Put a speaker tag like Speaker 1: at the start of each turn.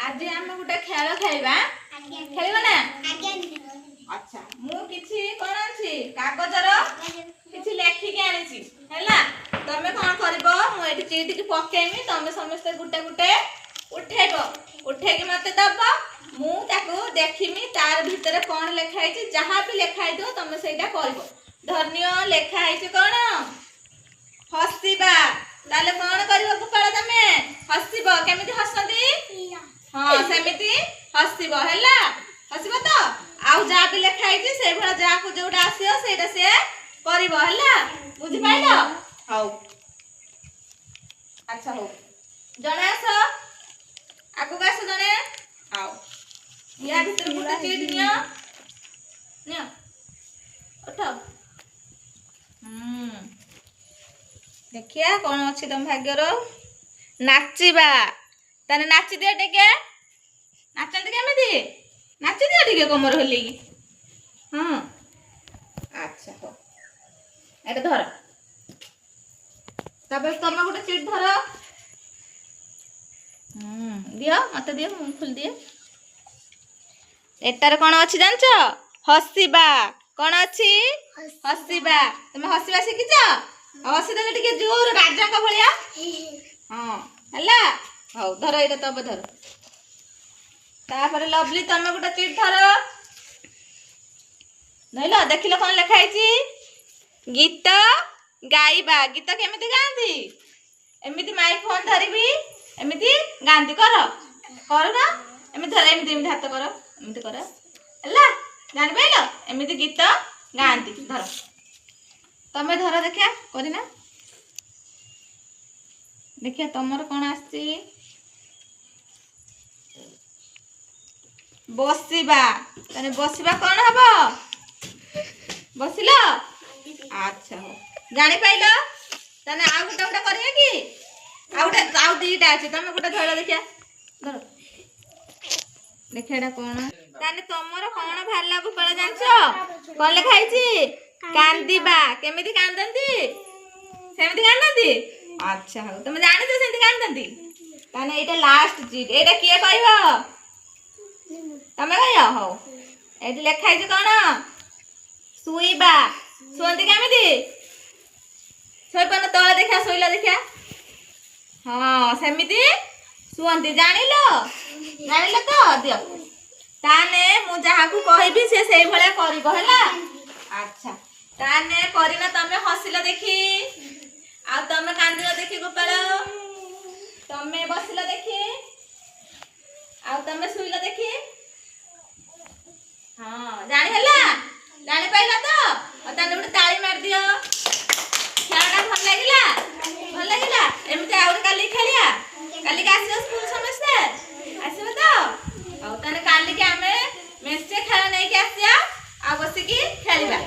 Speaker 1: आज आम गोटे खेल खेलवा खेलवा ना अच्छा मु किछि कोन अछि कागजर किछि लेखिके आनिछि हैला तमे कोन करबो मु एठी चीटी के पकेमी तमे समस्त गुटे गुटे उठेबो उठेकी मते दबो मु ताको देखिमी तार भीतर कोन लेखा आइछि जहा भी लेखा आइदो तमे सेटा करबो धन्य लेखा आइछि कोन हसीबा ताले कोन करबो गोपाल तमे हसीबो केमिति हसंती हां सेमिति हसीबो हैला हसीबो तो आउ जा भी लेखा आइछि से भला जा को जोडा आसियो सेटा से करबो हैला बुझि पाइलो हौ अच्छा हो जणे आसो आगु गास जणे आओ या भीतर गुटे चीट नियो नियो उठो देखिया कौन अच्छी तुम भाग्यर नाचिबा तने नाची दियो टिके नाचंती केमिति नाची दियो टिके कमर होली हां अच्छा हो एटा धर तबे तमे गुटे चीट धर दियो मते दियो मु फुल दियो एटार कोन अछि जानछो हसीबा कोन अछि हसीबा तमे हसीबा शिखिछ हसी देले टिके जोर राजा का भलिया हां हला हौ धर एटा तब धर तापर लवली तमे गुटे चीट धर नैलो देखिलो कोन लेखा आइछि गीत गाइबा गीत केमिति गांती एमिति माइक फोन धरिबी एमिति गांती करो ना एमिति धर एमिति हाथ करो एमिति करो हला जानि पाइलो एमिति गीत गांती धर तमे धर देखिया करिना देखिया तमर कोन आछि बसिबा तने बसिबा कोन हबो बसिलो अच्छा हो जानि पाइलो तने आ गुटे गुटे करिया कि आउ दीटा अछि तमे गुटे धर देखिया धर देखियाडा कोन तने तमर कोन भाला गोपाल जानछो कोन लेखा आइछि कांदीबा केमिति कांदंती सेमिति कांदंती अच्छा हो तुम जानि तो सेमिति कांदंती तने एटा लास्ट चीज एटा किए कहबो तमे कहयो हो एठी लेखा आइछि कोन सुईबा सुंती केमिति सोइपन तळे देखा सोइला देखा हां सेमिति सुंती जानिलो तो दियो ताने मु जहा को कहबी से सेई भले करबो हैला अच्छा ताने करिना तमे हसिलो देखी आ तमे कांदिलो देखी गोपाल तमे बसिलो देखी आ तमे सुइलो देखी हां जानि हैला जानि पाइला तो आ ताने उठे ताली मार दियो खेलना भल लागिला एमते आउर काली खेलिया काली का आसीओ स्कूल समस्ते आसीबो तो आ ताने काली के हमें मेस्टे खेल नै के आसिया आ बसी की खेलिबा